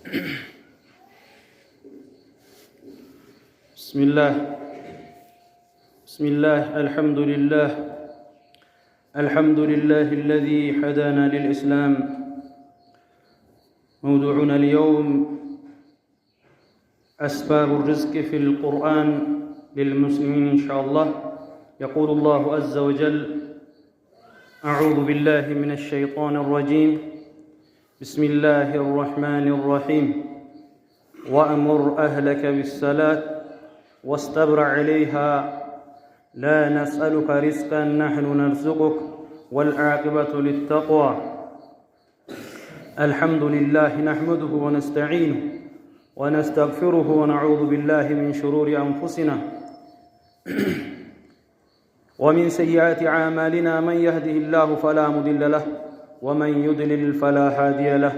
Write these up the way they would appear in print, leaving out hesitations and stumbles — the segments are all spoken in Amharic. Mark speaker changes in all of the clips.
Speaker 1: بسم الله الحمد لله الذي هدانا للإسلام. موضوعنا اليوم أسباب الرزق في القرآن للمسلمين إن شاء الله. يقول الله عز وجل: أعوذ بالله من الشيطان الرجيم. بسم الله الرحمن الرحيم. وأمر أهلك بالصلاة واصطبر عليها لا نسألك رزقا نحن نرزقك والعاقبة للتقوى. الحمد لله نحمده ونستعينه ونستغفره ونعوذ بالله من شرور أنفسنا ومن سيئات أعمالنا. من يهده الله فلا مضل له ومن يضلل فلا هادي له.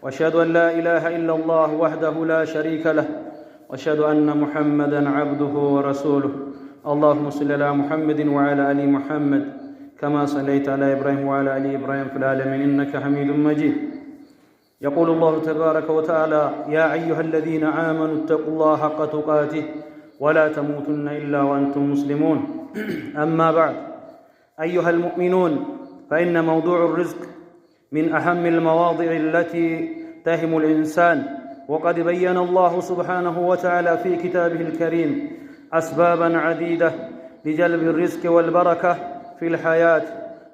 Speaker 1: وأشهد أن لا إله إلا الله وحده لا شريك له وأشهد أن محمدًا عبده ورسوله. اللهم صل على محمد وعلى آل محمد كما صليت على إبراهيم وعلى آل إبراهيم في العالمين إنك حميد مجيد. يقول الله تبارك وتعالى: يا أيها الذين آمنوا اتقوا الله حق تقاته ولا تموتن إلا وأنتم مسلمون. أما بعد، أيها المؤمنون، فإن موضوع الرزق من أهم المواضع التي تهم الإنسان، وقد بين الله سبحانه وتعالى في كتابه الكريم أسباباً عديدة لجلب الرزق والبركة في الحياة.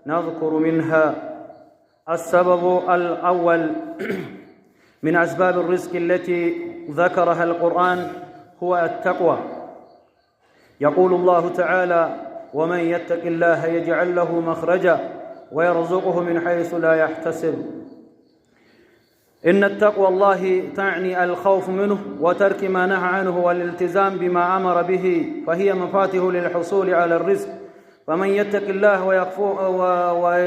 Speaker 1: نذكر منها السبب الأول من أسباب الرزق التي ذكرها القرآن هو التقوى. يقول الله تعالى: ومن يتق الله يجعل له مخرجا ويرزقه من حيث لا يحتسب. إن التقوى الله تعني الخوف منه وترك ما نهى عنه والالتزام بما أمر به، فهي مفاتيح للحصول على الرزق. فمن يتق الله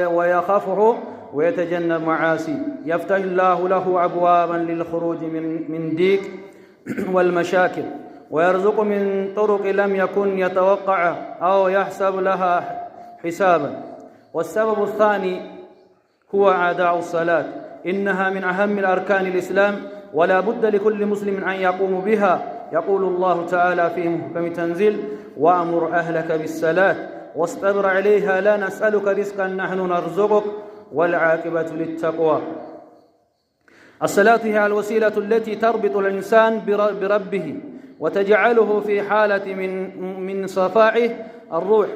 Speaker 1: ويخافه ويتجنب معاصي يفتح الله له أبوابا للخروج من ضيق والمشاكل، ويرزق من طرق لم يكن يتوقع أو يحسب لها حسابا. والسبب الثاني هو أداء الصلاة. إنها من أهم الأركان الإسلام ولا بد لكل مسلم أن يقوم بها. يقول الله تعالى في محكم تنزيل: وأمر أهلك بالصلاة واصطبر عليها لا نسألك رزقا نحن نرزقك والعاقبة للتقوى. الصلاة هي الوسيلة التي تربط الإنسان بربه وتجعله في حالة من صفائه الروح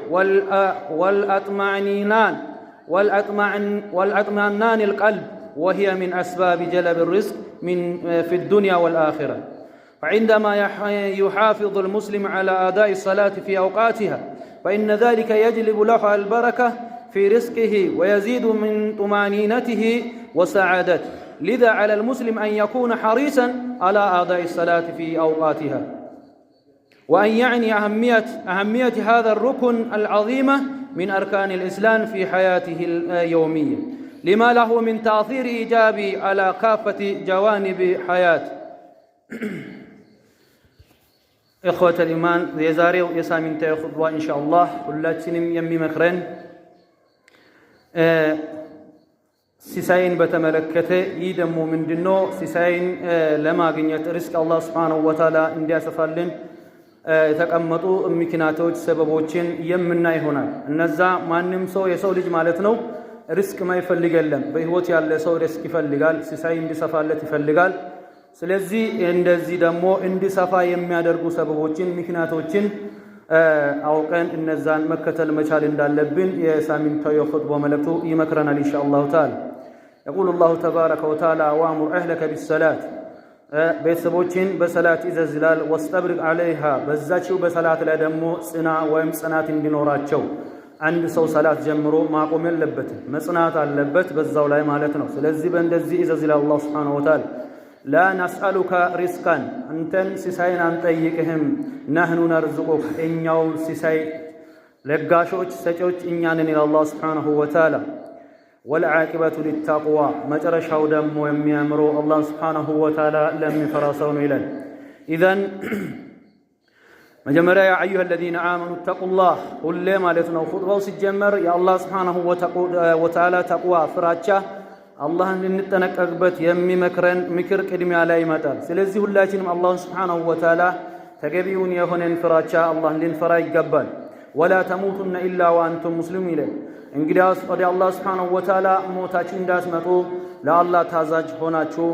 Speaker 1: والأطمئنان القلب، وهي من أسباب جلب الرزق في الدنيا والآخرة. فعندما يحافظ المسلم على أداء الصلاة في أوقاتها فإن ذلك يجلب له البركة في رزقه ويزيد من طمأنينته وسعادته. لذا على المسلم أن يكون حريصاً على أداء الصلاة في أوقاتها، وأن يعني أهمية هذا الركن العظيمة من أركان الإسلام في حياته اليومية، لما له من تأثير إيجابي على كافة جوانب حياته. إخوة الإيمان، የዛሬው የሳምንታዊ ኹጥባ ኢንሻአላህ ሁላችንም የሚመክረን ሲሳይን በተመለከተ፣ ይህ ደግሞ ምንድነው? ሲሳይን ለማግኘት ሪዝቅ አላህ Subhanahu Wa Ta'ala እንዲያሰፋልን የተቀመጡ ምክንያቶች፣ ሰበቦችን የምናይ ይሆናል። እነዛ ማንም ሰው የሰው ልጅ ማለት ነው ሪዝቅ ማይፈልግ የለም። በህይወት ያለ ሰው ሪዝቅ ይፈልጋል፣ ሲሳይ እንዲሰፋለት ይፈልጋል። ስለዚህ እንደዚህ ደግሞ እንዲሰፋ የሚያደርጉ ሰበቦችን፣ ምክንያቶችን አውቀን እነዛን መከተል መቻል እንዳለብን የሳምንታዊ ኹጥባ መልእክቱ ይመክረናል ኢንሻአላህ ተዓላ። يقول الله تبارك وتعالى: وأمر أهلك بالصلاة ቤተሰቦችን በሰላት ይዘዝላል። ወስጠብር አለይሃ በዛችው በሰላት ላይ ደግሞ ጽናት እንዲኖራቸው። አንድ ሰው ሰላት ጀምሮ ማቆም የለበትም፣ መጽናት አለበት በዛው ላይ ማለት ነው። ስለዚህ በእንደዚህ ይዘዝላል አላህ Subhanahu Wa Ta'ala: لا نسألك رزقا أنتن ሲሳይን አንጠይቅህም፣ نحن نرزقك እኛው ሲሳይ ለጋሾች ሰጪዎች እኛ ነን ይላል አላህ Subhanahu Wa Ta'ala። والعاقبة للتقوى መጨረሻው ደግሞ የሚያምረው አላህ Subhanahu Wa Ta'ala ለሚፈራ ሰው ነው ይላል። ኢዘን መጀመሪያ ያ አዩሃ الذين آمنوا اتقوا الله ሁሌ ማለት ነው ኹጥባው ሲጀመር የአላህ Subhanahu Wa Ta'ala ተቅዋ ፍራቻ አላህን ልንጠነቀቅበት የሚመክረን ምክር ቅድሚያ ላይ ይመጣል። ስለዚህ ሁላችንም አላህን ሱብሓነሁ ወተዓላ ተገቢውን የሆነን ፍራቻ አላህን ልንፈራ ይገባል። ወላ ተሙቱነ ኢላ ወአንቱም ሙስሊሙን ይላል። እንግዲያውስ ወደ አላህ ሱብሓነሁ ወተዓላ ሞታችሁ እንዳትመጡ ለአላህ ታዛዥ ሆናችሁ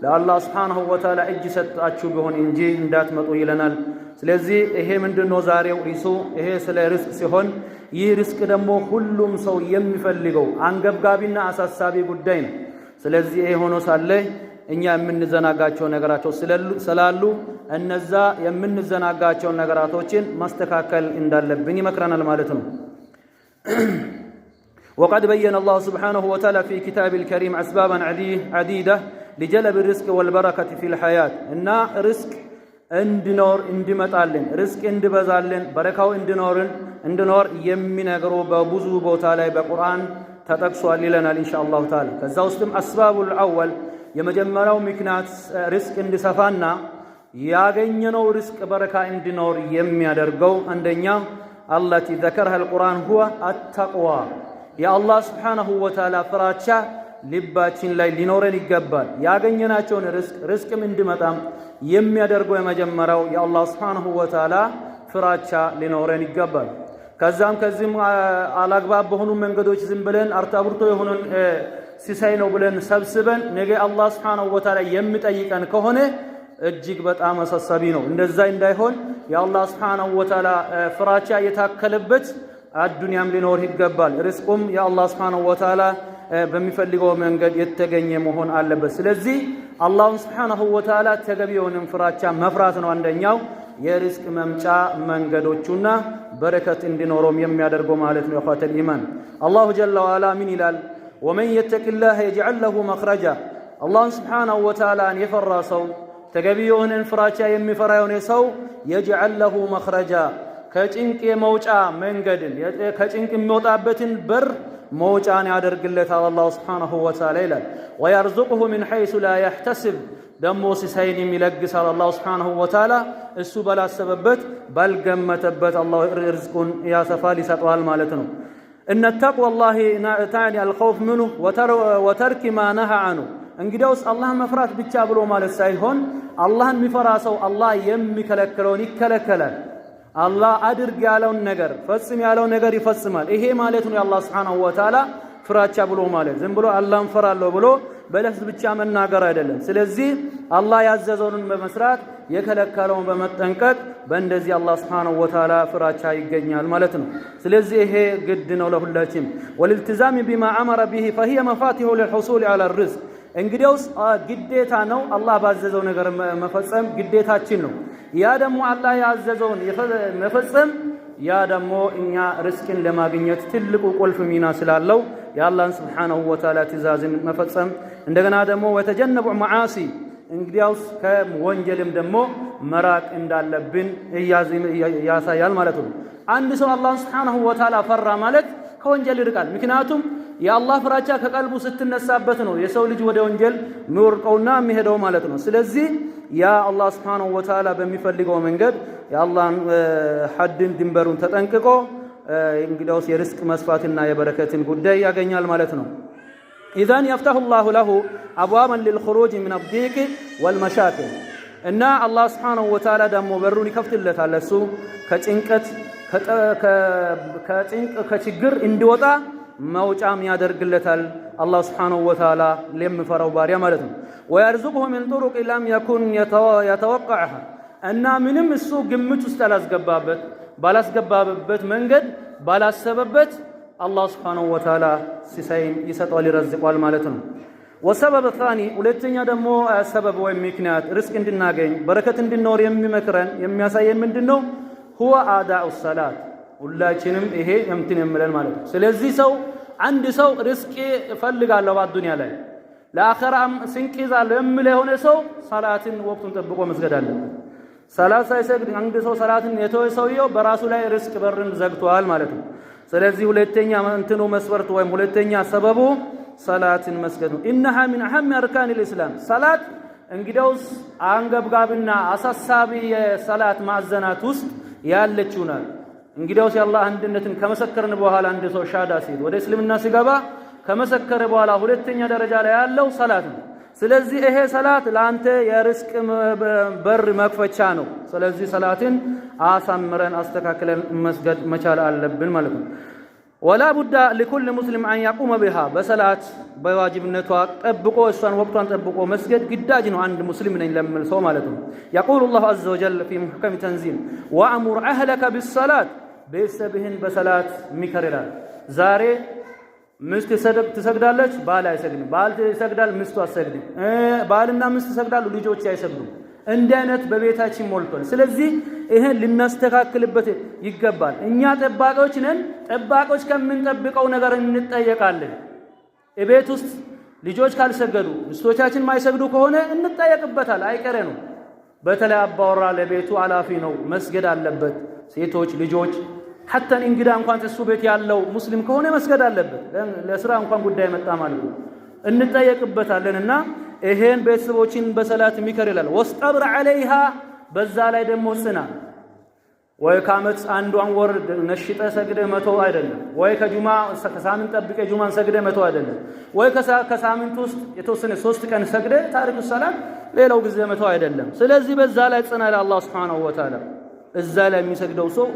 Speaker 1: ለአላህ ሱብሓነሁ ወተዓላ እጅ ሰጣችሁ ቢሆን እንጂ እንዳትመጡ ይለናል። ስለዚህ ይሄ ምንድነው ዛሬው ርዕሱ? ይሄ ስለ ርዝቅ ሲሆን ይህ ርዝቅ ደግሞ ሁሉም ሰው የሚፈልገው አንገብጋቢና አሳሳቢ ጉዳይ ነው። ስለዚህ ይሄ ሆኖ ሳለ እኛ የምንዘናጋቸው ነገራቶች ስላሉ እነዛ የምንዘናጋቸው ነገራቶችን ማስተካከል እንዳለብን ይመክረናል ማለት ነው። وقد بين الله سبحانه وتعالى في كتابه الكريم أسبابا عديدة لجلب الرزق والبركة في الحياة إن رزق እንድኖር እንድመጣልን ርዝቅ እንድበዛልን በረካው እንድኖር የሚነግሩ በብዙ ቦታ ላይ በቁርአን ተጠቅሷል ይለናል ኢንሻአላሁ ተዓላ። ከዛ ውስጥም አስባቡል አወል የመጀመሪያው ምክንያት ርዝቅ እንዲሰፋና ያገኘነው ርዝቅ በረካ እንዲኖር የሚያደርገው አንደኛ አላቲ ذكرها القرآن هو التقوى የአላህ ሱብሓነሁ ወተዓላ ፍራቻ ልባችን ላይ ሊኖረን ይገባል። ያገኘናቸውን ርዝቅም እንዲመጣም የሚያደርገው የመጀመሪያው የአላህ ሱብሓነሁ ወተዓላ ፍራቻ ሊኖረን ይገባል። ከዚህም አላግባብ በሆኑ መንገዶች ዝም ብለን አርታብርቶ የሆኑን ሲሳይ ነው ብለን ሰብስበን ነገ አላህ ሱብሓነሁ ወተዓላ የሚጠይቀን ከሆነ እጅግ በጣም አሳሳቢ ነው። እንደዛ እንዳይሆን የአላህ ሱብሓነሁ ወተዓላ ፍራቻ የታከለበት አዱንያም ሊኖር ይገባል። ርዝቁም የአላህ ሱብሓነሁ ወተዓላ በሚፈልገው መንገድ የተገኘ መሆን አለበት። ስለዚህ አላህን ሱብሓነሁ ወተዓላ ተገቢውን ፍራቻ መፍራት ነው አንደኛው የርዝቅ መምጫ መንገዶቹና በረከት እንዲኖረው የሚያደርገው ማለት ነው። ኢኽዋተል ኢማን አላሁ ጀለ ወዐላ ምን ይላል? ወመን የተቂላህ የጅዐል ለሁ መኽረጃ አላህን ሱብሓነሁ ወተዓላን የፈራ ሰው ተገቢውን ፍራቻ የሚፈራ የሆነ ሰው የጅዐል ለሁ መኽረጃ ከጭንቅ የመውጫ መንገድን ከጭንቅ የሚወጣበትን በር መውጫን ያደርግለታል አላህ ሱብሓነሁ ወተዓላ ይላል። ወየርዙቅሁ ሚን ሐይሱ ላ የሕተስብ ደግሞ ሲሳይን የሚለግሳል አላህ ሱብሓነሁ ወተዓላ እሱ ባላሰበበት ባልገመተበት አላህ ርዝቁን ያሰፋል ይሰጠዋል ማለት ነው። እነ ተቅወላሂ ታኒ አልኸውፍ ምንሁ ወተርኪ ማ ነሃ ዐንሁ እንግዲያውስ አላህን መፍራት ብቻ ብሎ ማለት ሳይሆን አላህን የሚፈራ ሰው አላህ የሚከለክለውን ይከለከላል። አላህ አድርግ ያለውን ነገር ፈጽም ያለውን ነገር ይፈጽማል። ይሄ ማለት ነው የአላህ ሱብሓነሁ ወተዓላ ፍራቻ ብሎ ማለት ዝም ብሎ አላህን ፈራለሁ ብሎ በለፍዝ ብቻ መናገር አይደለም። ስለዚህ አላህ ያዘዘውን በመስራት የከለከለውን በመጠንቀቅ በእንደዚህ አላህ ሱብሓነሁ ወተዓላ ፍራቻ ይገኛል ማለት ነው። ስለዚህ ይሄ ግድ ነው ለሁላችንም። ወልልትዛም ቢማ አመረ ቢሂ ፈሂየ መፋቲሁ ሊልሑሱል ዐላ ርዝቅ እንግዲያውስ ግዴታ ነው አላህ ባዘዘው ነገር መፈጸም ግዴታችን ነው። ያ ደግሞ አላህ ያዘዘውን መፈጸም ያ ደግሞ እኛ ርዝቅን ለማግኘት ትልቁ ቁልፍ ሚና ስላለው የአላህን ሱብሓነሁ ወተዓላ ትእዛዝን መፈጸም እንደገና ደግሞ ወተጀነቡ መዓሲ እንግዲያውስ ከወንጀልም ደግሞ መራቅ እንዳለብን ያሳያል ማለት ነው። አንድ ሰው አላህን ሱብሓነሁ ወተዓላ ፈራ ማለት ከወንጀል ይርቃል። ምክንያቱም የአላህ ፍራቻ ከቀልቡ ስትነሳበት ነው የሰው ልጅ ወደ ወንጀል የሚወርቀውና የሚሄደው ማለት ነው። ስለዚህ ያ አላህ ሱብሓነሁ ወተዓላ በሚፈልገው መንገድ የአላህን ሐድን ድንበሩን ተጠንቅቆ እንግዲያውስ የርዝቅ መስፋትና የበረከትን ጉዳይ ያገኛል ማለት ነው። ኢዛን የፍተሁ ላሁ ለሁ አብዋበን ሊልኹሩጅ ሚነ ዲቅ ወልመሻኪል እና አላህ ሱብሓነሁ ወተዓላ ደግሞ በሩን ይከፍትለታል እሱ ከጭንቀት ከችግር እንዲወጣ መውጫም ያደርግለታል አላህ ሱብሓነሁ ወተዓላ ለሚፈራው ባሪያ ማለት ነው። ወየርዙቅሁ ሚን ጡሩቅ ለም የኩን የተወቀዐሃ እና ምንም እሱ ግምት ውስጥ ባላስገባበት መንገድ ባላሰበበት አላህ ሱብሓነሁ ወተዓላ ሲሳይን ይሰጠዋል ይረዝቋል ማለት ነው። ወሰበብ ታኒ ሁለተኛ ደግሞ ሰበብ ወይም ምክንያት ርዝቅ እንድናገኝ በረከት እንድኖር የሚመክረን የሚያሳየን ምንድነው? ሁወ አዳኡ ሰላት ሁላችንም ይሄ እንትን የምለን ማለት ነው። ስለዚህ አንድ ሰው ርዝቅ እፈልጋለሁ በአዱንያ ላይ ለአኺራም ስንቅ ይዛለሁ የሚል የሆነ ሰው ሰላትን ወቅቱን ጠብቆ መስገድ አለበት። ሰላት ሳይሰግድ አንድ ሰው ሰላትን የተወ ሰውየው በራሱ ላይ ርዝቅ በርን ዘግቷል ማለት ነው። ስለዚህ ሁለተኛ እንትኑ መስፈርት ወይም ሁለተኛ ሰበቡ ሰላትን መስገድ ነው። ኢነሃ ሚን አህሚ አርካኒል ኢስላም ሰላት እንግዲያውስ አንገብጋብና አሳሳቢ የሰላት ማዕዘናት ውስጥ ያለችው ናት። እንግዲያውስ የአላህ አንድነትን ከመሰከርን በኋላ አንድ ሰው ሻዳ ሲል ወደ እስልምና ሲገባ ከመሰከረ በኋላ ሁለተኛ ደረጃ ላይ ያለው ሰላት ነው። ስለዚህ ይሄ ሰላት ለአንተ የርዝቅ በር መክፈቻ ነው። ስለዚህ ሰላትን አሳምረን አስተካክለን መስገድ መቻል አለብን ማለት ነው። ወላ ቡዳ ለኩል ሙስሊም አን ያቁመ ቢሃ በሰላት በዋጅብነቷ ጠብቆ እሷን ወቅቷን ጠብቆ መስገድ ግዳጅ ነው አንድ ሙስሊም ነኝ ለሚል ሰው ማለት ነው። يقول الله عز وجل في محكم تنزيل وأمر أهلك بالصلاة ቤተሰብህን በሰላት ምከር ይላል። ዛሬ ሚስት ትሰግዳለች፣ ባል አይሰግድም። ባል ይሰግዳል፣ ሚስቱ አትሰግድም። ባልና ሚስት ይሰግዳሉ፣ ልጆች አይሰግዱም። እንዲህ አይነት በቤታችን ሞልቷል። ስለዚህ ይሄን ልናስተካክልበት ይገባል። እኛ ጠባቂዎች ነን። ጠባቂዎች ከምንጠብቀው ነገር እንጠየቃለን። እቤት ውስጥ ልጆች ካልሰገዱ ሚስቶቻችን ማይሰግዱ ከሆነ እንጠየቅበታል፣ አይቀሬ ነው። በተለይ አባወራ ለቤቱ ኃላፊ ነው፣ መስገድ አለበት። ሴቶች ልጆች حتى እንግዳ እንኳን እሱ ቤት ያለው ሙስሊም ከሆነ መስገድ አለበት። ለስራ እንኳን ጉዳይ መጣ ማለት ነው እንጠየቅበታለንና ይሄን ቤተሰቦችን በሰላት ምከር ይላል። ወስጠብር عليها በዛ ላይ ደግሞ ጽና። ወይ ከዓመት አንዷን ወር ነሽጠ ሰግደ መተው አይደለም። ወይ ከጁማ ከሳምንት ጠብቀ ጁማን ሰግደ መተው አይደለም። ወይ ከሳምንት ውስጥ የተወሰነ 3 ቀን ሰግደ ታሪኩ ሰላት ሌላው ጊዜ መተው አይደለም። ስለዚህ በዛ ላይ ጽና ለአላህ Subhanahu Wa Ta'ala እዛ ላይ የሚሰግደው ሰው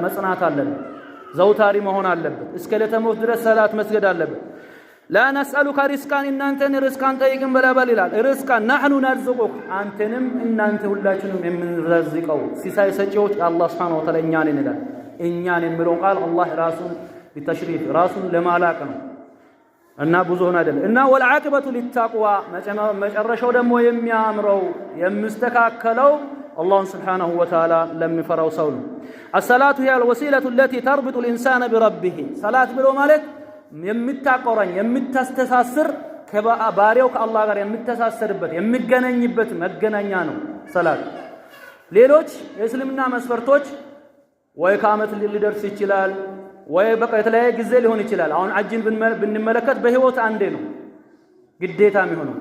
Speaker 1: መጽናት አለበት፣ ዘውታሪ መሆን አለበት። እስከ ለተሞት ድረስ ሰላት መስገድ አለበት። لا نسألك رزقا እናንተን ርዝቃን ጠይቅን በላበል ይላል። ርዝቃን نحن نرزقك አንተንም እናንተ ሁላችንም የምንረዝቀው ሲሳይ ሰጪዎች አላህ Subhanahu Wa Ta'ala እኛ ነን ይላል። እኛን የሚለው ቃል አላህ ራሱን በተሽሪፍ ራሱን ለማላቅ ነው እና ብዙ ሆነ አይደለም። እና والعاقبة للتقوى መጨረሻው ደግሞ የሚያምረው የሚስተካከለው الله سبحانه وتعالى لم يفروا سول. الصلاة هي الوسيلة التي تربط الإنسان بربه. صلاة بلو مالك يمتاقرن يمتستساسر ከባሪያው ከአላህ ጋር የምትተሳሰርበት የምገናኝበት መገናኛ ነው ሰላት። ሌሎች የእስልምና መስፈርቶች ወይ ከዓመት ሊደርስ ይችላል ወይ በቃ የተለያየ ጊዜ ሊሆን ይችላል። አሁን አጅን ብንመለከት በህይወት አንዴ ነው ግዴታ የሚሆነው።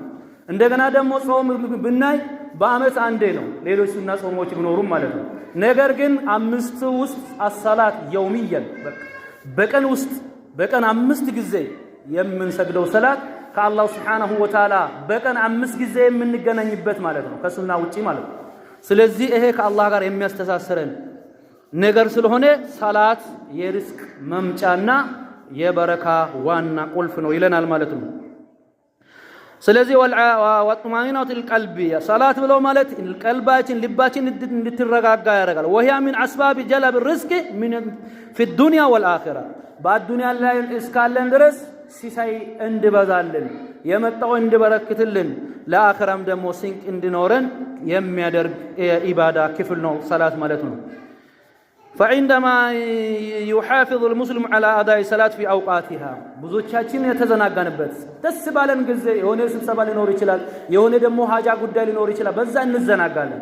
Speaker 1: እንደገና ደግሞ ጾም ብናይ በአመት አንዴ ነው፣ ሌሎች ሱና ጾሞች ቢኖሩም ማለት ነው። ነገር ግን አምስት ውስጥ አሰላት የውሚየን በቀን 5 ጊዜ የምንሰግደው ሰላት ከአላህ Subhanahu Wa Ta'ala በቀን 5 ጊዜ የምንገናኝበት ማለት ነው፣ ከሱና ውጪ ማለት ነው። ስለዚህ ይሄ ከአላህ ጋር የሚያስተሳስረን ነገር ስለሆነ ሰላት የርዝቅ መምጫና የበረካ ዋና ቁልፍ ነው ይለናል ማለት ነው። ስለዚህ ወጥማኒናቱ القلبيه ሰላት ብሎ ማለት ቀልባችን ልባችን እንድትረጋጋ ያደርጋል። وهي من اسباب جلب الرزق من في الدنيا والاخره በአዱንያ ላይ እስካለን ድረስ ሲሳይ እንድበዛልን የመጣው እንድበረክትልን ለአኺራም ደግሞ ስንቅ እንድኖረን የሚያደርግ ኢባዳ ክፍል ነው ሰላት ማለት ነው። فعندما يحافظ المسلم على اداء الصلاه في اوقاتها ብዙዎቻችን የተዘናጋንበት ደስ ባለን ጊዜ የሆነ ስብሰባ ሊኖር ይችላል፣ የሆነ ደግሞ ሀጃ ጉዳይ ሊኖር ይችላል፣ በዛ እንዘናጋለን።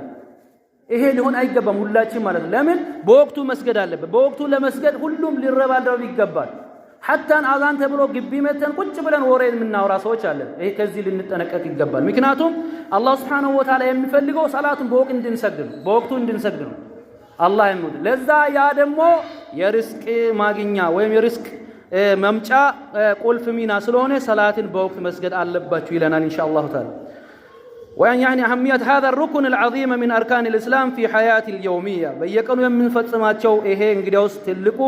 Speaker 1: ይሄ ሊሆን አይገባም ሁላችን ማለት ነው። ለምን በወቅቱ መስገድ አለበት። በወቅቱ ለመስገድ ሁሉም ሊረባረብ ይገባል። حتى አዛን ተብሎ ግቢ መተን ቁጭ ብለን ወሬ የምናወራ ሰዎች አለን። ይሄ ከዚህ ልንጠነቀቅ ይገባል። ምክንያቱም አላህ Subhanahu Wa Ta'ala የሚፈልገው ሰላቱን በወቅቱ እንድንሰግድ ነው አላህ የሚወድ። ለዛ ያ ደግሞ የርዝቅ ማግኛ ወይም የርዝቅ መምጫ ቁልፍ ሚና ስለሆነ ሰላትን በወቅት መስገድ አለባችሁ ይለናል ኢንሻአላህ ተዓላ። وأن يعني أهمية هذا الركن العظيم من أركان الإسلام في حياة اليومية በየቀኑ የምንፈጽማቸው ይሄ እንግዲያውስ ትልቁ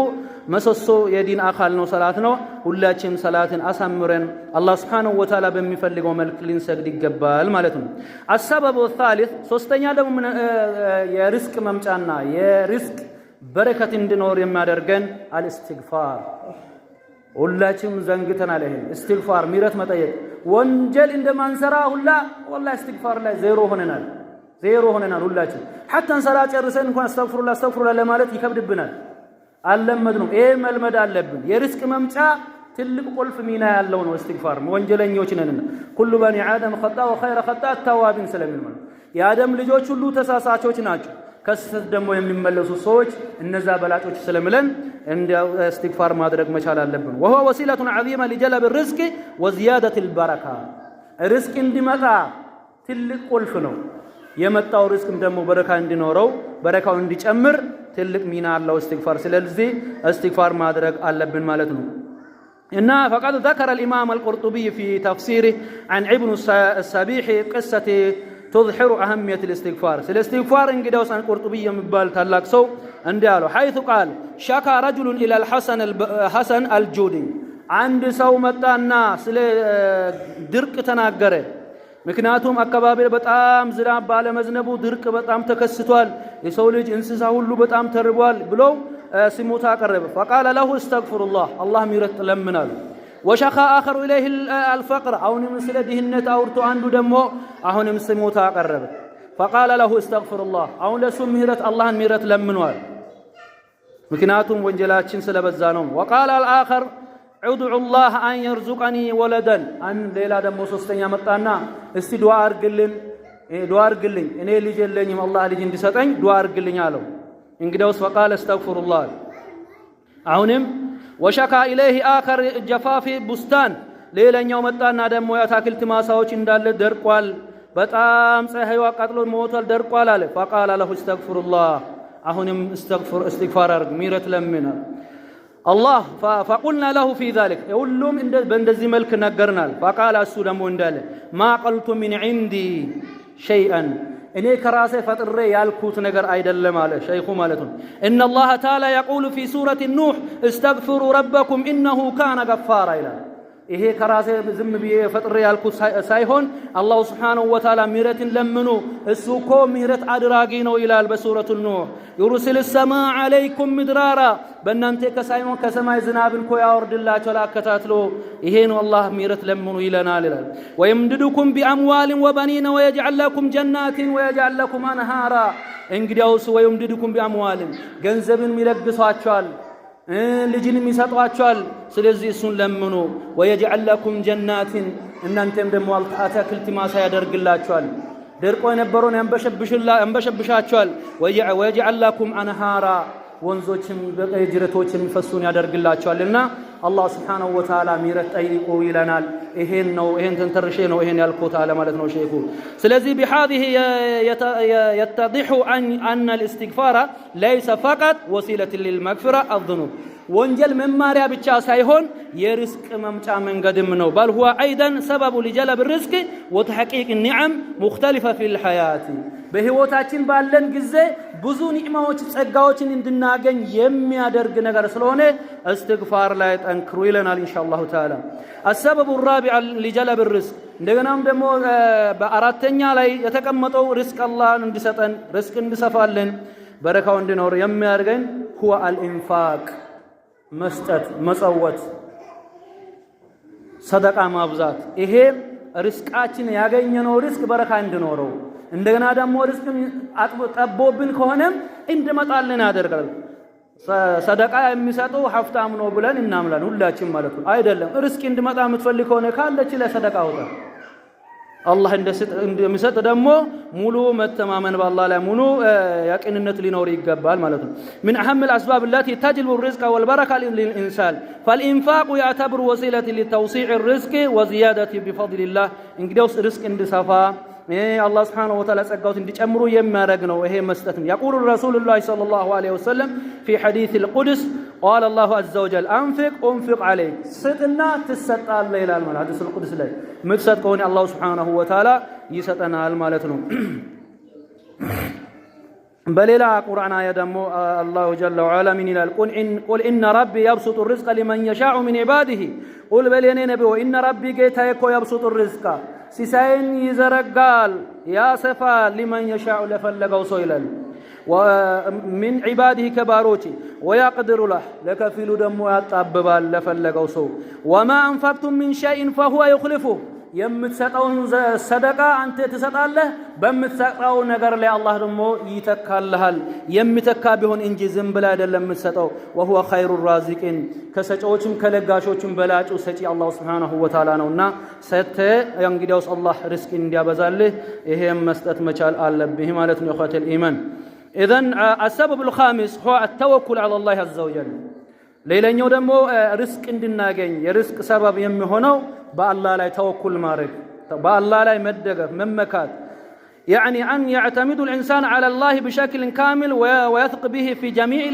Speaker 1: መሰሶ የዲን አካል ነው ሰላት ነው። ሁላችን ሰላትን አሳምረን አላህ Subhanahu Wa Ta'ala በሚፈልገው መልክ ልንሰግድ ይገባል ማለት ነው። السبب الثالث ሶስተኛ ደግሞ የርዝቅ መምጫና የርዝቅ በረከት እንዲኖር የሚያደርገን አልእስትግፋር። ሁላችንም ዘንግተናል። ይሄ እስትግፋር ምሕረት መጠየቅ ወንጀል እንደማንሰራ ሁላ ወላሂ እስትግፋር ላይ ዜሮ ሆነናል ሁላችን። حتى ሰላት ጨርሰን እንኳን አስተግፍሩላህ ለማለት ይከብድብናል። አልለመድነው። ይሄ መልመድ አለብን። የርዝቅ መምጫ ትልቅ ቁልፍ ሚና ያለው ነው እስትግፋር። ወንጀለኞች ነንና ኩሉ በኒ አደም ኸጣ ወኸይረ ኸጣ ተዋቢን ስለሚል ማለት የአደም ልጆች ሁሉ ተሳሳቾች ናቸው፣ ከስህተት ደግሞ የሚመለሱ ሰዎች እነዛ በላጮች ስለሚለን እንደ እስትግፋር ማድረግ መቻል አለብን። وهو وسيلة عظيمة لجلب الرزق وزيادة البركة ርዝቅ እንዲመጣ ትልቅ ቁልፍ ነው። የመጣው ርዝቅም ደግሞ በረካ እንዲኖረው በረካው እንዲጨምር ትልቅ ሚና አለው እስትግፋር። ስለዚህ እስትግፋር ማድረግ አለብን ማለት ነው። إن فقد ذكر الإمام القرطبي في تفسيره عن ابن السبيح قصة تظهر أهمية الاستغفار. الاستغفار إن قدوس عن القرطبي مبال تلاقسو انديالو حيث قال شكى رجل إلى الحسن الجودي عند سومتنا سل درك تناقره ምክንያቱም አካባቢ በጣም ዝናብ ባለመዝነቡ ድርቅ በጣም ተከስቷል የሰው ልጅ እንስሳ ሁሉ በጣም ተርቧል ብሎ ሲሞታ አቀረበ فقال له استغفر الله الله ምሕረት ለምናል وشكى آخر إليه الفقر አሁንም ስለ ድህነት አውርቶ አንዱ ደግሞ አሁንም ሲሞታ አቀረበ فقال له استغفر الله አሁን ለሱ ምሕረት አላህን ምሕረት ለምኗል ምክንያቱም ወንጀላችን ስለበዛ ነው وقال الآخر ادعو الله أن يرزقني ولدا أن ليلة دمو سوستኛ መጣና እስቲ ዱዓ አርግልኝ እኔ ልጅ የለኝም አላህ ልጅ እንዲሰጠኝ ዱዓ አርግልኝ አለው እንግዲያውስ فقال استغفر الله አሁንም وشكى إليه آخر جفاف بستان ሌላኛው መጣና ደግሞ የአታክልት ማሳዎች እንዳለ ደርቋል በጣም ፀሐዩ አቃጥሎ ሞቷል ደርቋል አለ فقال له استغفر الله አሁንም استغفار አርግ ምሕረት ለምና الله فقلنا له في ذلك يقولهم بندزي ملك نغرنال فقال اسو دمو انداله ما قلت من عندي شيئا اني كراسه فطره يالكوت ነገር አይደለም አለ ሸይኹ ማለት ነው ان الله تعالى يقول في سوره النوح استغفروا ربكم انه كان غفارا ይላል ይሄ ከራሴ ዝም ብዬ ፈጥሬ ያልኩት ሳይሆን አላህ Subhanahu Wa Ta'ala ምሕረትን ለምኑ እሱ እኮ ምሕረት አድራጊ ነው ይላል በሱረቱ ኑህ يرسل السماء عليكم مدرارا በእናንተ ከሰማይ ዝናብን እኮ ያወርድላችሁ ላከታትሎ ይሄ ነው አላህ ምሕረት ለምኑ ይለናል ይላል ويمددكم بأموال وبنين ويجعل لكم جنات ويجعل لكم أنهارا እንግዲያውስ ويمددكم بأموال ገንዘብን ይለግሷቸዋል ልጅንም ይሰጧቸዋል ስለዚህ እሱን ለምኑ ويجعل لكم جنات እናንተም ደግሞ አታክልት ማሳ ያደርግላችኋል ደርቆ የነበረውን ያንበሸብሻቸዋል ويجعل لكم أنهارا ወንዞችም በቀይ ጅረቶችም ይፈሱን ያደርግላቸዋልና አላህ Subhanahu Wa Ta'ala ምሕረት ጠይቁ ይለናል ይሄን ተንተርሼ ነው ይሄን ያልኩት አለ ማለት ነው ሼኹ ስለዚህ بهذه يتضح أن الاستغفار ليس فقط وسيلة للمغفرة الذنوب ወንጀል መማሪያ ብቻ ሳይሆን የርስቅ መምጫ መንገድም ነው بل هو ايضا سبب لجلب الرزق وتحقيق النعم مختلفة في الحياة በህይወታችን ባለን ጊዜ ብዙ ኒዕማዎች ጸጋዎችን እንድናገኝ የሚያደርግ ነገር ስለሆነ استغفار ላይ ጠንክሩ ይለናል ኢንሻአላሁ ተዓላ السبب الرابع لجلب الرزق እንደገናም ደግሞ በአራተኛ ላይ የተቀመጠው ርስቅ አላህን እንዲሰጠን ርስቅ እንዲሰፋልን በረካው እንዲኖር የሚያደርገን هو الانفاق መስጠት መጸወት ሰደቃ ማብዛት ይሄ ርስቃችን ያገኘነው ርስቅ በረካ እንዲኖረው እንደገና ደግሞ ርስቅን ጠቦብን ከሆነም እንድመጣልን ያደርጋል ሰደቃ የሚሰጠው ሀብታም ነው ብለን እናምናለን ሁላችን ማለት ነው አይደለም ርስቅ እንድመጣ የምትፈልግ ከሆነ ካለች ለሰደቃ አውጣ አላህ እንደሚሰጥ ደግሞ ሙሉ መተማመን በአላህ ላይ ሙሉ ያቂንነት ሊኖር ይገባል ማለት ነው من اهم الاسباب التي تجلب الرزق والبركه للانسان فالانفاق يعتبر وسيله لتوسيع الرزق وزياده بفضل الله እንግዲያውስ ርስቅ እንዲሰፋ الله سبحانه وتعالى ጸጋው እንዲጨምሩ የሚያደርግ ነው ይሄ መስጠት يقول الرسول الله صلى الله عليه وسلم في حديث القدس قال الله عز وجل انفق عليك ስጥና ትሰጣለህ ይላል ማለት ሐዲስ القدس ላይ መስጠት ከሆነ الله سبحانه وتعالى ይሰጠናል ማለት ነው በሌላ ቁርአን አያ ደግሞ الله جل وعلا من ይላል قل ان ربي يبسط الرزق لمن يشاء من عباده قل በለኔ ነብዩ ان ربي ጌታዬ እኮ يبسط الرزق ሲሳይን ይዘረጋል ያሰፋል لمن يشاء ለፈለገው ሰው ይላል ومن عباده كباروች ويقدر له ለከፊሉ ደግሞ ያጣብባል ለፈለገው ሰው وما انفقتم من شيء فهو يخلفه የምትሰጠውን ሰደቃ አንተ ትሰጣለህ በምትሰጠው ነገር ላይ አላህ ደግሞ ይተካልሃል የሚተካ ቢሆን እንጂ ዝም ብለ አይደለም የምትሰጠው وهو خير الرازقين ከሰጪዎችም ከለጋሾችም በላጩ ሰጪ አላህ Subhanahu Wa Ta'ala ነውና ሰተ እንግዲያውስ አላህ ርስቅ እንዲያበዛልህ ይሄም መስጠት መቻል አለብህ ማለት ነው እخوة الإيمان اذا السبب الخامس هو التوكل على الله عز وجل ሌላኛው ደግሞ ርስቅ እንድናገኝ የርስቅ ሰበብ የሚሆነው በአላህ ላይ ተወኩል ማድረግ በአላህ ላይ መደገፍ መመካት يعني أن يعتمد الإنسان على الله بشكل كامل ويثق به في جميع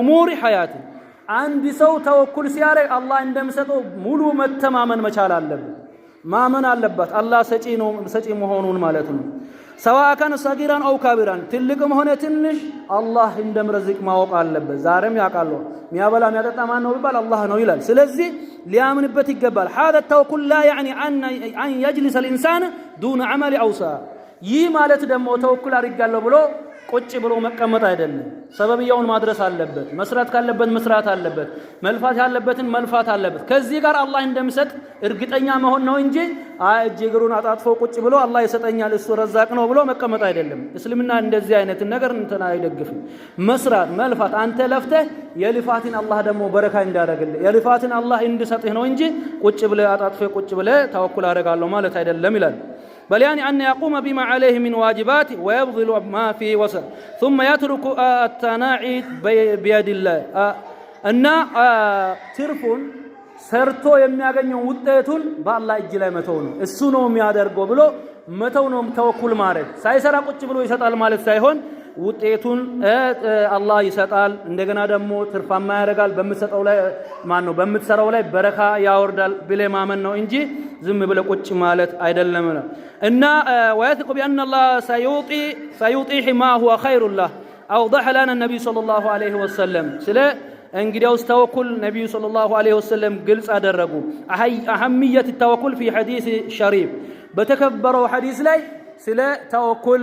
Speaker 1: أمور حياته አንድ ሰው ተወኩል ሲያደርግ አላህ እንደሚሰጠው ሙሉ መተማመን መቻል አለበት። ማመን አለበት አላህ ሰጪ መሆኑን ማለት ነው። ሰዋء كان صغيرا او كبيرا ትልቅም ሆነ ትንሽ አላህ እንደሚረዝቅ ማወቅ አለበት። ዛሬም ያውቃል ሚያበላ ሚያጠጣ ማን ነው ቢባል አላህ ነው ይላል። ስለዚህ ሊያምንበት ይገባል። هذا التوكل لا يعني ان يجلس الانسان دون عمل اوصى ይህ ማለት ደግሞ ተወኩል አድርጋለሁ ብሎ ቁጭ ብሎ መቀመጥ አይደለም። ሰበብያውን ማድረስ አለበት። መስራት ካለበት መስራት አለበት። መልፋት ያለበትን መልፋት አለበት። ከዚህ ጋር አላህ እንደሚሰጥ እርግጠኛ መሆን ነው እንጂ እጅ እግሩን አጣጥፎ ቁጭ ብሎ አላህ ይሰጠኛል እሱ ረዛቅ ነው ብሎ መቀመጥ አይደለም። እስልምና እንደዚህ አይነት ነገር እንትና አይደግፍም። መስራት መልፋት፣ አንተ ለፍተህ የልፋትን አላህ ደግሞ በረካ እንዳደረግልህ የልፋትን አላህ እንዲሰጥህ ነው እንጂ ቁጭ ብለህ አጣጥፎ ቁጭ ብለህ ተወኩል አደርጋለሁ ማለት አይደለም ይላል። بل يعني أن يقوم بما عليه من واجبات ويبذل ما فيه وسع ثم يترك التناعي بيد الله أن ترفون ሰርቶ የሚያገኘው ውጤቱን በአላህ እጅ ላይ መተው ነው። እሱ ነው የሚያደርገው ብሎ መተው ነው ተወኩል ማድረግ። ሳይሰራ ቁጭ ብሎ ይሰጣል ማለት ሳይሆን ውጤቱን አላህ ይሰጣል። እንደገና ደግሞ ትርፋማ ያደርጋል። በምትሰጠው ላይ በምትሰራው ላይ በረካ ያወርዳል ብለህ ማመን ነው እንጂ ዝም ብለህ ቁጭ ማለት አይደለም ነው። እና ويثق بأن الله سيعطيه ما هو خير له أوضح لنا النبي صلى الله عليه وسلم ስለ እንግዲያውስ ተወኩል ነብዩ ሰለላሁ ዐለይሂ ወሰለም ግልጽ አደረጉ። አህሚየት التوكل في حديث شريف በተከበረው ሐዲስ ላይ ስለ ተወኩል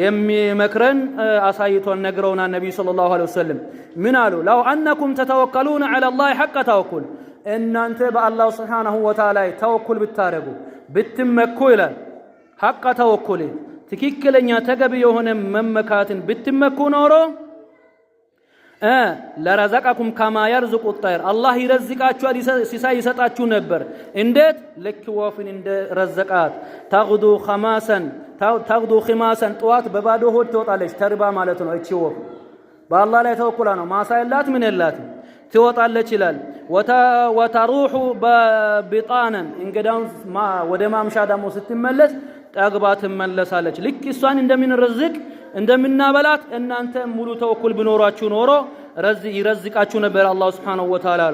Speaker 1: የሚመክረን አሳይቶን ነግረውና ነብዩ ሰለላሁ ዐለይሂ ወሰለም ምን አሉ? ለው አንኩም ተተወከሉነ ዐለ አላህ ሐቀ ተወኩል እናንተ በአላህ ሱብሓነሁ ወተዓላ ተወኩል ብታረጉ ብትመኩ ይላል። ሐቀ ተወኩል ትክክለኛ ተገቢ የሆነ መመካትን ብትመኩ ኖሮ ለረዘቀኩም ከማ የርዝቁ الطير አላህ ይረዝቃችኋል ሲሳይ ይሰጣችሁ ነበር። እንዴት? ልክ ወፍን እንደ ረዘቃት ተግዱ ኺማሰን ጠዋት በባዶ ሆድ ትወጣለች። ተርባ ማለት ነው። እቺ ወፍ በአላህ ላይ ተወኩላ ነው። ማሳ የላት ምን የላት ትወጣለች ይላል። ወተሩሑ በቢጣነን እንግዳውን ወደ ማምሻ ደግሞ ስትመለስ ጠግባ ትመለሳለች። ልክ እሷን እንደምንረዝቅ እንደምናበላት እናንተ ሙሉ ተወኩል ቢኖራችሁ ኖሮ ይረዝቃችሁ ነበር አላህ Subhanahu Wa Ta'ala።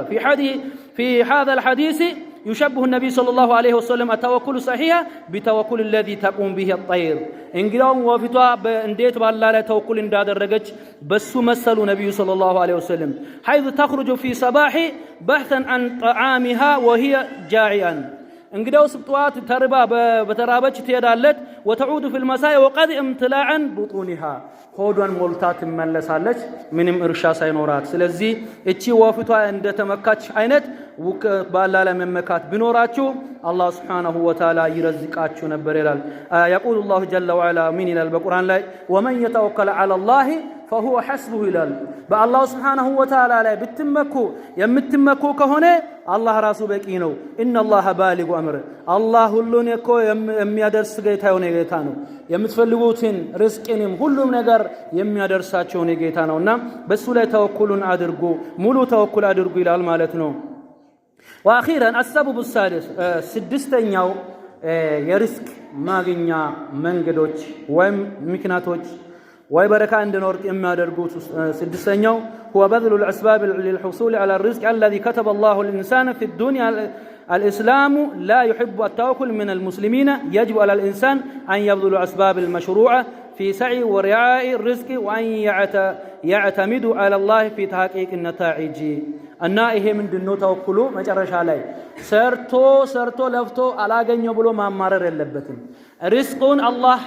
Speaker 1: في هذا الحديث يشبه النبي صلى الله عليه وسلم التوكل الصحيح بتوكل الذي تقوم به الطير እንግዲያውም ወፊቷ እንዴት ባላህ ላይ ተወኩል እንዳደረገች በሱ መሰሉ ነብዩ صلى الله عليه وسلم حيث تخرج في صباح بحثا عن طعامها وهي جائعا እንግዲያው ስብጧት ተርባ በተራበች ትሄዳለች። ወተዑዱ ፊል መሳይ ወቀድ امتلاعا بطونها ሆዷን ሞልታ ትመለሳለች ምንም እርሻ ሳይኖራት። ስለዚህ እቺ ወፊቷ እንደተመካች አይነት በአላህ ላይ መመካት ቢኖራችሁ አላህ Subhanahu Wa Ta'ala ይረዝቃችሁ ነበር ይላል። يقول الله جل وعلا من ይላል በቁርአን ላይ ومن يتوكل على الله فهو حسبه ይላል። በአላህ Subhanahu Wa Ta'ala ላይ የምትመኩ ከሆነ አላህ ራሱ በቂ ነው። ኢነላህ ባሊጉ አምር አላህ ሁሉን እኮ የሚያደርስ ጌታ የሆነ ጌታ ነው። የምትፈልጉትን ርዝቅንም ሁሉም ነገር የሚያደርሳቸው ጌታ ነውና በሱ ላይ ተወኩሉን አድርጉ ሙሉ ተወኩል አድርጉ ይላል ማለት ነው። واخيرا السبب السادس ስድስተኛው የርዝቅ ማግኛ መንገዶች ወይም ምክንያቶች ወይ በረካ እንዲኖር የሚያደርጉት ስድስተኛው هو بذل الاسباب للحصول على الرزق الذي كتب الله للانسان في الدنيا. الاسلام لا يحب التوكل من المسلمين. يجب على الانسان ان يبذل الاسباب المشروعه في سعي ورعاء الرزق وان يعتمد على الله في تحقيق النتائج. እና ይሄ ምንድነው ተወኩሉ መጨረሻ ላይ ሰርቶ ለፍቶ አላገኘው ብሎ ማማረር የለበትም። ሪዝቁን አላህ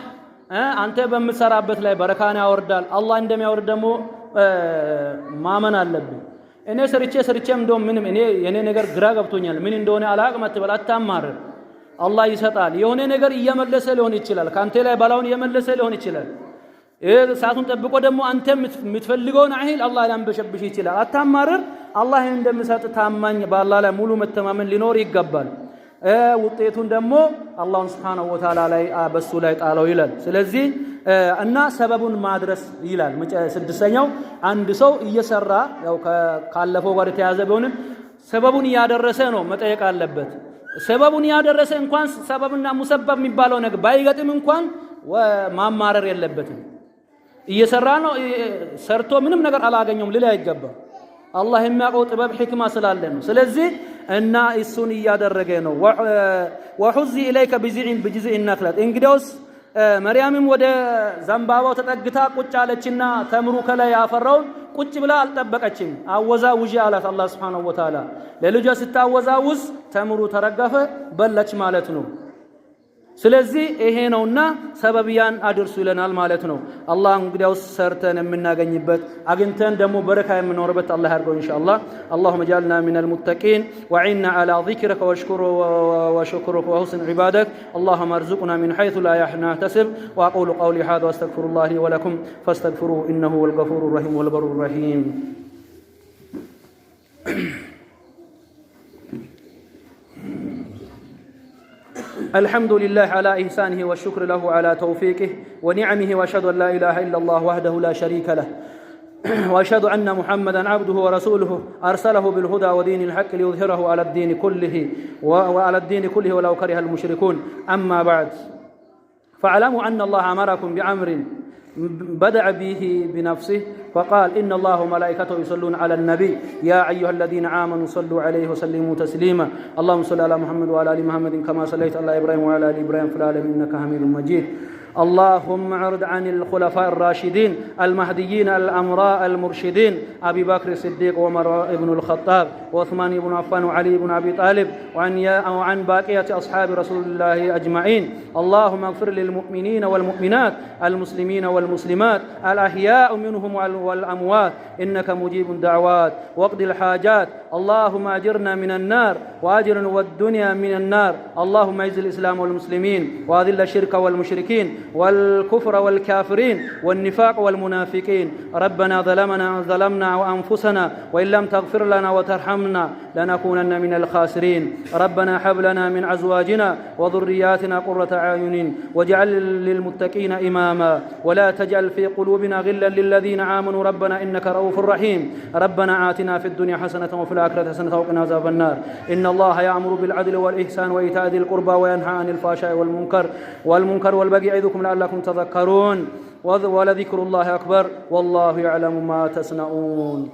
Speaker 1: አንተ በምትሰራበት ላይ በረካን ያወርዳል። አላህ እንደሚያወርድ ደግሞ ማመን አለብን። እኔ ሰርቼም እንደውም ምንም የኔ ነገር ግራ ገብቶኛል ምን እንደሆነ አላቅም አትበል፣ አታማርር። አላህ ይሰጣል። የሆነ ነገር እየመለሰ ሊሆን ይችላል። ካንተ ላይ ባላውን እየመለሰ ሊሆን ይችላል። ሰዓቱን ጠብቆ ደግሞ አንተ የምትፈልገውን አይል አላህ ሊያንበሸብሽ ይችላል። አታማርር። አላህ እንደሚሰጥ ታማኝ በአላህ ላይ ሙሉ መተማመን ሊኖር ይገባል። ውጤቱን ደግሞ አላህ Subhanahu Wa Ta'ala ላይ በሱ ላይ ጣለው ይላል። ስለዚህ እና ሰበቡን ማድረስ ይላል። ስድስተኛው አንድ ሰው እየሰራ ያው ካለፈው ጋር የተያዘ ቢሆንም ሰበቡን ያደረሰ ነው መጠየቅ አለበት። ሰበቡን ያደረሰ እንኳን ሰበብና ሙሰበብ የሚባለው ነገር ባይገጥም እንኳን ማማረር የለበትም። እየሰራ ነው ሰርቶ ምንም ነገር አላገኘውም ሊል አይገባም። الله የሚያውቀው ጥበብ ሕክማ ስላለ ነው ስለዚህ እና እሱን ያደረገ ነው ወሁዚ ኢለይከ بجزء النخلة እንግዲያውስ መርያምም ወደ ዘንባባው ተጠግታ ቁጭ አለችና ተምሩ ከላይ ያፈራውን ቁጭ ብላ አልጠበቀችም አወዛውጂ አላት አላህ Subhanahu Wa Ta'ala ለልጇ ስታወዛውዝ ተምሩ ተረገፈ በለች ማለት ነው ስለዚህ ይሄ ነውና ሰበብያን አድርሱ ይለናል ማለት ነው አላህ እንግዲያው ሰርተን የምናገኝበት አግንተን ደግሞ በረካ የምንኖርበት አላህ ያርገው ኢንሻአላህ اللهم اجعلنا من المتقين وعنا على ذكرك وشكرك وحسن عبادك اللهم ارزقنا من حيث لا نحتسب واقول قولي هذا واستغفر الله لي ولكم فاستغفروه انه هو الغفور الرحيم والبر الرحيم الحمد لله على إحسانه والشكر له على توفيقه ونعمه وأشهد أن لا إله إلا الله وحده لا شريك له وأشهد أن محمدا عبده ورسوله أرسله بالهدى ودين الحق ليظهره على الدين كله وعلى الدين كله ولو كره المشركون أما بعد فاعلموا أن الله أمركم بأمر بدأ به بنفسه فقال إن الله وملائكته يصلون على النبي يا أيها الذين آمنوا صلوا عليه وسلموا تسليما اللهم صل على محمد وعلى آل محمد كما صليت على إبراهيم وعلى آل إبراهيم في العالمين إنك حميد مجيد اللهم اعرض عن الخلفاء الراشدين المهديين الأمراء المرشدين أبي بكر الصديق وعمر بن الخطاب وعثمان بن عفان وعلي بن أبي طالب وعن باقية أصحاب رسول الله أجمعين اللهم اغفر للمؤمنين والمؤمنات المسلمين والمسلمات الأحياء منهم والأموات إنك مجيب الدعوات واقض الحاجات اللهم أجرنا من النار وأجرنا والدنيا من النار اللهم اعز الإسلام والمسلمين وأذل الشرك والمشركين والكفر والكافرين والنفاق والمنافقين ربنا ظلمنا وأنفسنا وإن لم تغفر لنا وترحمنا لنكونن من الخاسرين ربنا هب لنا من أزواجنا وذرياتنا قرة أعين واجعل للمتقين إماما ولا تجعل في قلوبنا غلا للذين آمنوا ربنا إنك رؤوف رحيم ربنا آتنا في الدنيا حسنة وفي الآخرة حسنة وقنا عذاب النار إن الله يأمر بالعدل والإحسان وإيتاء ذي القربى وينهى عن الفحشاء والمنكر والبغي يعظكم لعلكم تذكرون ولذكر الله أكبر والله يعلم ما تصنعون